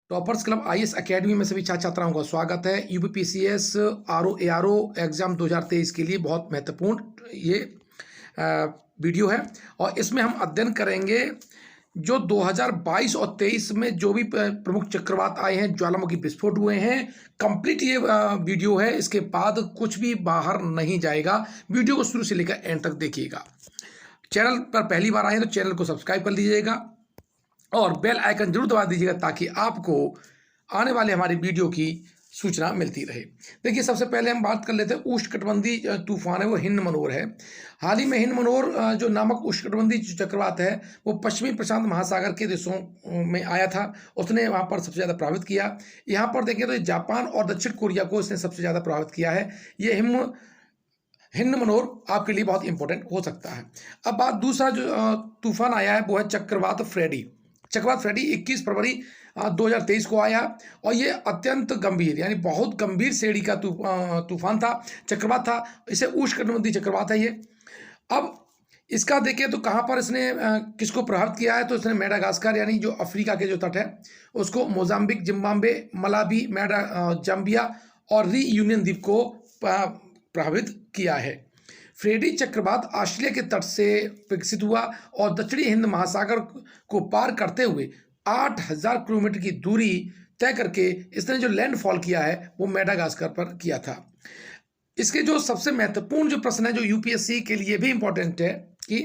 Toppers club IAS academy में सभी छात्र छात्राओं का स्वागत है। यूपीपीसीएस आरओ एआरओ एग्जाम 2023 के लिए बहुत महत्वपूर्ण ये वीडियो है और इसमें हम अध्ययन करेंगे जो 2022 और 23 में जो भी प्रमुख चक्रवात आए हैं, ज्वालामुखी विस्फोट हुए हैं। कंप्लीट ये वीडियो है, इसके बाद कुछ भी बाहर नहीं जाएगा। वीडियो को शुरू से लेकर एंड तक देखिएगा। चैनल पर पहली बार आए हैं तो चैनल को सब्सक्राइब कर लीजिएगा और बेल आइकन जरूर दबा दीजिएगा ताकि आपको आने वाले हमारी वीडियो की सूचना मिलती रहे। देखिए, सबसे पहले हम बात कर लेते हैं उष्णकटिबंधीय तूफान है वो हिंद मनोर है। हाल ही में हिंद मनोर जो नामक उष्णकटिबंधीय चक्रवात है वो पश्चिमी प्रशांत महासागर के देशों में आया था। उसने वहाँ पर सबसे ज़्यादा प्रभावित किया। यहाँ पर देखें तो जापान और दक्षिण कोरिया को इसने सबसे ज़्यादा प्रभावित किया है। ये हिंद मनोर आपके लिए बहुत इंपॉर्टेंट हो सकता है। अब बात दूसरा जो तूफान आया है वो है चक्रवात फ्रेडी। चक्रवात फ्रेडी 21 फरवरी 2023 को आया और ये अत्यंत गंभीर यानी बहुत गंभीर श्रेणी का तूफान था, चक्रवात था। इसे उष्णकटिबंधीय चक्रवात है ये। अब इसका देखें तो कहाँ पर इसने किसको प्रभावित किया है, तो इसने मेडागास्कर यानी जो अफ्रीका के जो तट है उसको, मोजाम्बिक, जिम्बाब्वे, मलावी, जाम्बिया और रीयूनियन द्वीप को प्रभावित किया है। फ्रेडी चक्रवात ऑस्ट्रेलिया के तट से विकसित हुआ और दक्षिणी हिंद महासागर को पार करते हुए 8000 किलोमीटर की दूरी तय करके इसने जो लैंडफॉल किया है वो मेडागास्कर पर किया था। इसके जो सबसे महत्वपूर्ण जो प्रश्न है जो यूपीएससी के लिए भी इंपॉर्टेंट है कि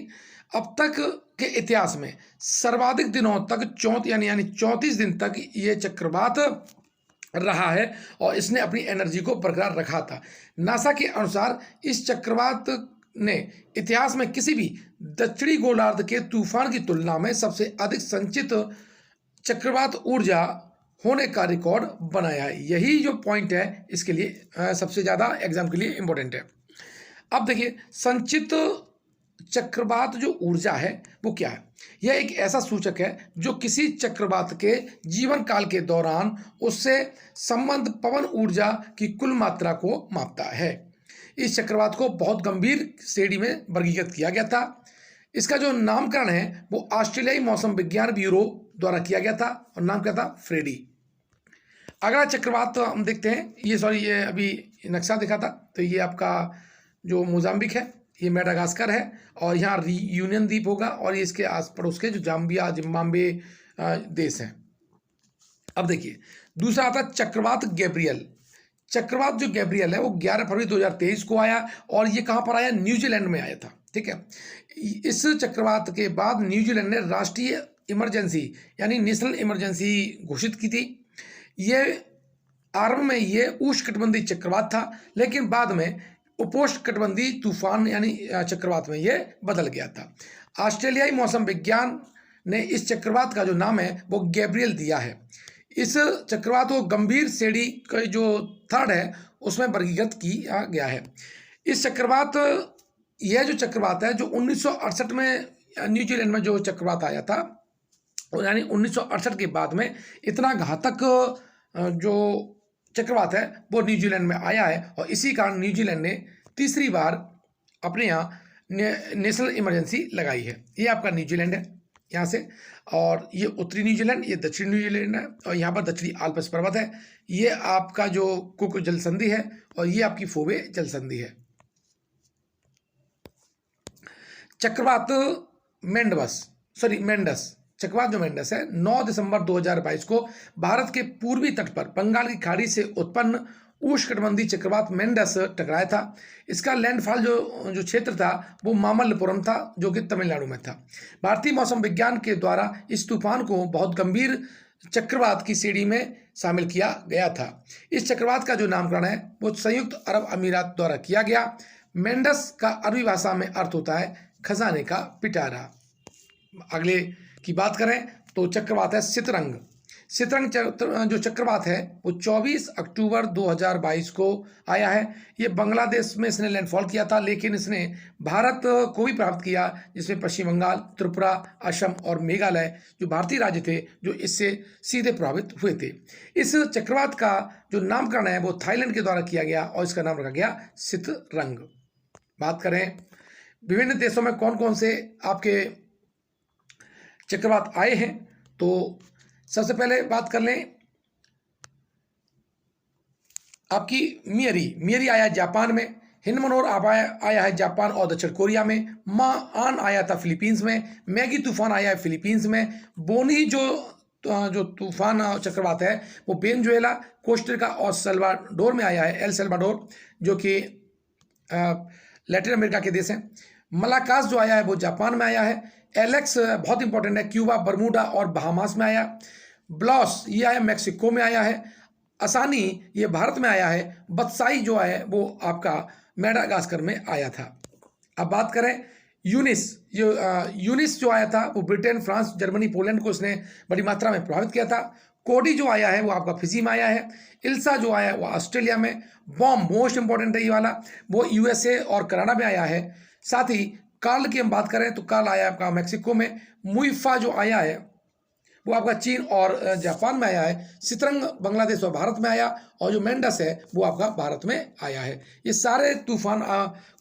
अब तक के इतिहास में सर्वाधिक दिनों तक 34 दिन तक ये चक्रवात रहा है और इसने अपनी एनर्जी को बरकरार रखा था। नासा के अनुसार इस चक्रवात ने इतिहास में किसी भी दक्षिणी गोलार्ध के तूफान की तुलना में सबसे अधिक संचित चक्रवात ऊर्जा होने का रिकॉर्ड बनाया है। यही जो पॉइंट है इसके लिए सबसे ज़्यादा एग्जाम के लिए इम्पोर्टेंट है। अब देखिए, संचित चक्रवात जो ऊर्जा है वो क्या है। यह एक ऐसा सूचक है जो किसी चक्रवात के जीवन काल के दौरान उससे संबंध पवन ऊर्जा की कुल मात्रा को मापता है। इस चक्रवात को बहुत गंभीर श्रेणी में वर्गीकृत किया गया था। इसका जो नामकरण है वो ऑस्ट्रेलियाई मौसम विज्ञान ब्यूरो द्वारा किया गया था और नाम क्या था, फ्रेडी। अगला चक्रवात तो हम देखते हैं, ये अभी नक्शा दिखा था तो ये आपका जो मोजाम्बिक है, ये मेडागास्कर है और यहाँ यूनियन द्वीप होगा और ये इसके आस पड़ोस के जो जाम्बिया, जिम्बाब्वे देश हैं। अब देखिए, दूसरा आता है चक्रवात गैब्रियल। चक्रवात जो गैब्रियल है वो 11 फरवरी 2023 को आया और ये कहाँ पर आया, न्यूजीलैंड में आया था। ठीक है, इस चक्रवात के बाद न्यूजीलैंड ने राष्ट्रीय इमरजेंसी यानी नेशनल इमरजेंसी घोषित की थी। ये आरंभ में ये उष्णकटिबंधीय चक्रवात था लेकिन बाद में उपोष्णकटिबंधीय तूफान यानी चक्रवात में ये बदल गया था। ऑस्ट्रेलियाई मौसम विज्ञान ने इस चक्रवात का जो नाम है वो गैब्रियल दिया है। इस चक्रवात को गंभीर श्रेणी का जो थर्ड है उसमें वर्गीकृत किया गया है। यह जो चक्रवात है जो 1968 में न्यूजीलैंड में जो चक्रवात आया था, यानी 1968 के बाद में इतना घातक जो चक्रवात है वो न्यूजीलैंड में आया है और इसी कारण न्यूजीलैंड ने तीसरी बार अपने यहाँ नेशनल इमरजेंसी लगाई है। ये आपका न्यूजीलैंड है यहाँ से, और ये उत्तरी न्यूजीलैंड, ये दक्षिणी न्यूजीलैंड है और यहाँ पर दक्षिणी आल्प्स पर्वत है। ये आपका जो कुक जल संधि है और ये आपकी फोवे जल संधि है। चक्रवात मेंडस चक्रवात जो मेंडस है 9 दिसंबर 2022 को भारत के पूर्वी तट पर बंगाल की खाड़ी से उत्पन्न उष्णकटिबंधीय चक्रवात मेंडस टकराया था। इसका लैंडफॉल जो क्षेत्र था वो मामल्लपुरम था जो कि तमिलनाडु में था। भारतीय मौसम विज्ञान के द्वारा इस तूफान को बहुत गंभीर चक्रवात की श्रेणी में शामिल किया गया था। इस चक्रवात का जो नामकरण है वो संयुक्त अरब अमीरात द्वारा किया गया। मेंडस का अरबी भाषा में अर्थ होता है खजाने का पिटारा। अगले की बात करें तो चक्रवात है सितरंग। जो चक्रवात है वो 24 अक्टूबर 2022 को आया है। ये बांग्लादेश में इसने लैंडफॉल किया था लेकिन इसने भारत को भी प्रभावित किया, जिसमें पश्चिम बंगाल, त्रिपुरा, असम और मेघालय जो भारतीय राज्य थे जो इससे सीधे प्रभावित हुए थे। इस चक्रवात का जो नामकरण है वो थाईलैंड के द्वारा किया गया और इसका नाम रखा गया सितरंग। बात करें विभिन्न देशों में कौन कौन से आपके चक्रवात आए हैं तो सबसे पहले बात कर लें आपकी मियरी आया जापान में, हिनमनोर आया है जापान और दक्षिण कोरिया में, आन आया था फिलीपींस में, मैगी तूफान आया है फिलीपींस में, बोनी जो तूफान चक्रवात है वो वेनेजुएला, कोस्टारिका और सल्वाडोर में आया है, एल सल्वाडोर जो कि लैटिन अमेरिका के देश हैं। मलाकास जो आया है वो जापान में आया है। एलेक्स बहुत इंपॉर्टेंट है, क्यूबा, बरमूडा और बहामास में आया। ब्लॉस ये आया मैक्सिको में आया है। असानी ये भारत में आया है। बत्साई जो है वो आपका मेडागास्कर में आया था। अब बात करें यूनिस जो आया था वो ब्रिटेन, फ्रांस, जर्मनी, पोलैंड को इसने बड़ी मात्रा में प्रभावित किया था। कोडी जो आया है वो आपका फिजी में आया है। इल्सा जो आया है वो ऑस्ट्रेलिया में। बॉम्ब मोस्ट इंपॉर्टेंट है ये वाला, वो यूएसए और कनाडा में आया है। साथ ही कार्ल की हम बात करें तो कार्ल आया आपका मैक्सिको में। मुइफा जो आया है वो आपका चीन और जापान में आया है। सितरंग बांग्लादेश और भारत में आया, और जो मेंडस है वो आपका भारत में आया है। ये सारे तूफान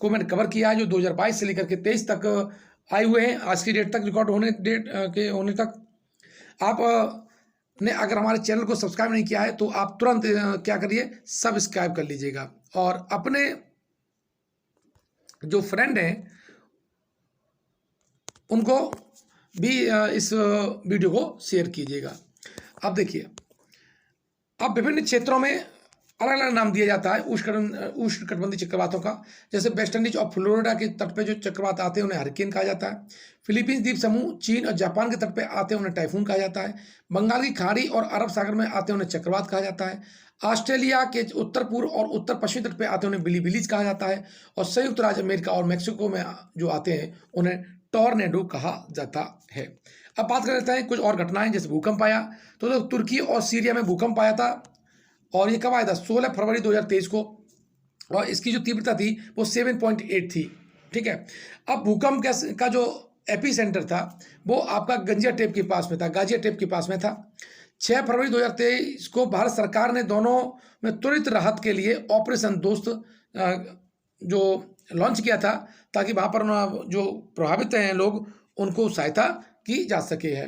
को मैंने कवर किया है जो 2022 से लेकर के 23 तक आए हुए हैं, आज की डेट तक, रिकॉर्ड होने तक। आप ने अगर हमारे चैनल को सब्सक्राइब नहीं किया है तो आप तुरंत क्या करिए, सब्सक्राइब कर लीजिएगा, और अपने जो फ्रेंड हैं उनको भी इस वीडियो को शेयर कीजिएगा। अब देखिए, अब विभिन्न क्षेत्रों में अलग अलग नाम दिया जाता है उष्णकटिबंधीय चक्रवातों का। जैसे वेस्ट इंडीज और फ्लोरिडा के तट पे जो चक्रवात आते हैं उन्हें हरिकेन कहा जाता है। फिलीपींस द्वीप समूह, चीन और जापान के तट पे आते हैं उन्हें टाइफून कहा जाता है। बंगाल की खाड़ी और अरब सागर में आते हैं उन्हें चक्रवात कहा जाता है। ऑस्ट्रेलिया के उत्तर पूर्व और उत्तर पश्चिमी तट पे आते हैं उन्हें बिलीबिलीज कहा जाता है। और संयुक्त राज्य अमेरिका और मैक्सिको में जो आते हैं उन्हें टॉर्नेडो कहा जाता है। अब बात कर लेते हैं कुछ और घटनाएं, जैसे भूकंप आया तो तुर्की और सीरिया में भूकंप आया था, और ये कब आया था, 16 फरवरी 2023 को, और इसकी जो तीव्रता थी वो 7.8 थी। ठीक है। अब भूकंप का जो एपी सेंटर था वो आपका गाजियाटेप के पास में था। 6 फरवरी 2023 को भारत सरकार ने दोनों में त्वरित राहत के लिए ऑपरेशन दोस्त जो लॉन्च किया था, ताकि वहाँ पर जो प्रभावित हैं लोग उनको सहायता की जा सके है।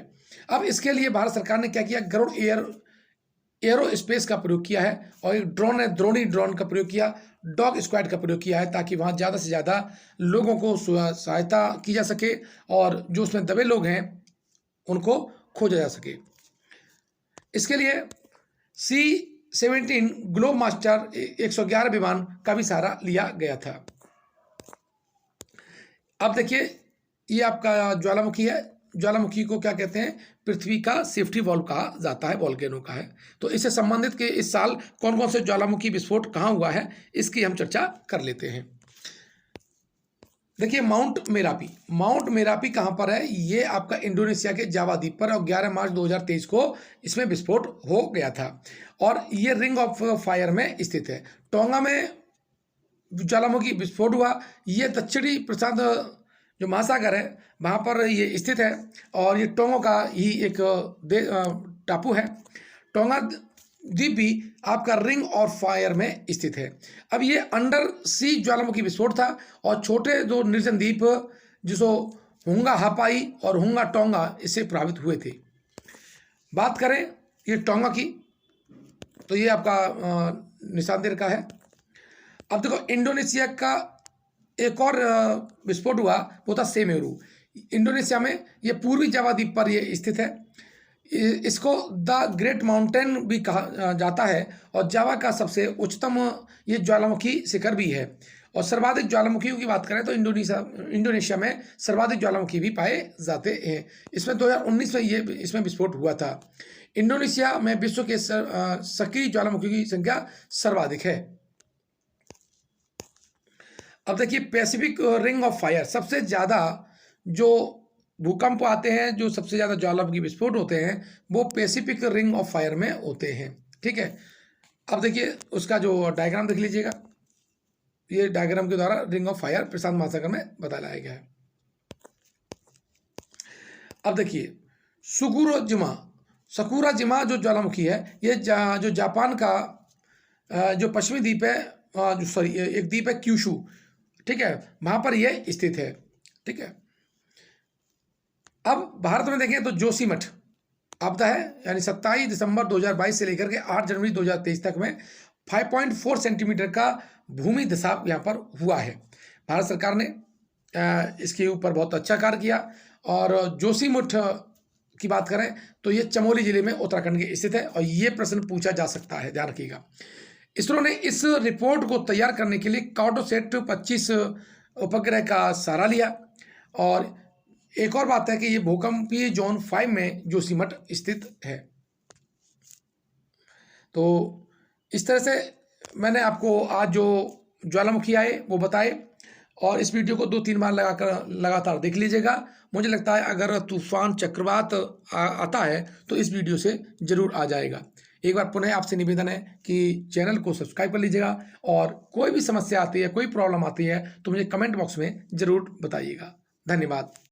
अब इसके लिए भारत सरकार ने क्या किया, गरुड़ एरो स्पेस का प्रयोग किया है, और एक ड्रोन है, द्रोणी ड्रोन का प्रयोग किया, डॉग स्क्वाड का प्रयोग किया है, ताकि वहाँ ज़्यादा से ज़्यादा लोगों को सहायता की जा सके और जो उसमें दबे लोग हैं उनको खोजा जा सके। इसके लिए C-17 ग्लोब मास्टर 111 विमान का भी सहारा लिया गया था। अब देखिए, ये आपका ज्वालामुखी है। ज्वालामुखी को क्या कहते हैं, पृथ्वी का सेफ्टी वॉल्व कहा जाता है, वॉल्केनो का है। तो इससे संबंधित कि इस साल कौन कौन से ज्वालामुखी विस्फोट कहाँ हुआ है, इसकी हम चर्चा कर लेते हैं। देखिए, माउंट मेरापी कहाँ पर है, ये आपका इंडोनेशिया के जावा द्वीप पर, और 11 मार्च 2023 को इसमें विस्फोट हो गया था, और ये रिंग ऑफ फायर में स्थित है। टोंगा में ज्वालामुखी विस्फोट हुआ, ये दक्षिणी प्रशांत जो महासागर है वहाँ पर ये स्थित है, और ये टोंगो का ही एक टापू है। टोंगा द्वीप भी आपका रिंग ऑफ फायर में स्थित है। अब ये अंडर सी ज्वालामुखी विस्फोट था, और छोटे दो निर्जन द्वीप जिसको हुंगा हापाई और हुंगा टोंगा इससे प्रभावित हुए थे। बात करें ये टोंगा की, तो ये आपका निशान दे रखा है। अब देखो, इंडोनेशिया का एक और विस्फोट हुआ, वो था सेमेरू, इंडोनेशिया में। ये पूर्वी जावा द्वीप पर ये स्थित है। इसको द ग्रेट माउंटेन भी कहा जाता है, और जावा का सबसे उच्चतम ये ज्वालामुखी शिखर भी है। और सर्वाधिक ज्वालामुखियों की बात करें तो इंडोनेशिया में सर्वाधिक ज्वालामुखी भी पाए जाते हैं। इसमें 2019 में इसमें विस्फोट हुआ था। इंडोनेशिया में विश्व के सक्रिय ज्वालामुखी की संख्या सर्वाधिक है। अब देखिए, पैसिफिक रिंग ऑफ फायर, सबसे ज़्यादा जो भूकंप आते हैं, जो सबसे ज़्यादा ज्वालामुखी विस्फोट होते हैं, वो पैसिफिक रिंग ऑफ फायर में होते हैं। ठीक है। अब देखिए, उसका जो डायग्राम देख लीजिएगा, ये डायग्राम के द्वारा रिंग ऑफ फायर प्रशांत महासागर में बताया गया है। अब देखिए, सकुराजिमा जो ज्वालामुखी है, ये जो जापान का जो पश्चिमी द्वीप है, एक द्वीप है क्यूशू, ठीक है, वहां पर यह स्थित है। ठीक है। अब भारत में देखें तो जोशीमठ आपदा है, यानी 27 दिसंबर 2022 से लेकर के 8 जनवरी 2023 तक में 5.4 सेंटीमीटर का भूमि धसाव यहाँ पर हुआ है। भारत सरकार ने इसके ऊपर बहुत अच्छा कार्य किया। और जोशीमठ की बात करें तो ये चमोली जिले में उत्तराखंड के स्थित है और ये प्रश्न पूछा जा सकता है, ध्यान रखिएगा। इसरो ने इस रिपोर्ट को तैयार करने के लिए कार्टोसैट 25 उपग्रह का सहारा लिया। और एक और बात है कि ये भूकंपीय जोन 5 में जोशीमठ स्थित है। तो इस तरह से मैंने आपको आज जो ज्वालामुखी आए वो बताए, और इस वीडियो को 2-3 बार लगातार देख लीजिएगा। मुझे लगता है अगर तूफान चक्रवात आता है तो इस वीडियो से जरूर आ जाएगा। एक बार पुनः आपसे निवेदन है कि चैनल को सब्सक्राइब कर लीजिएगा, और कोई भी समस्या आती है, कोई प्रॉब्लम आती है तो मुझे कमेंट बॉक्स में ज़रूर बताइएगा। धन्यवाद।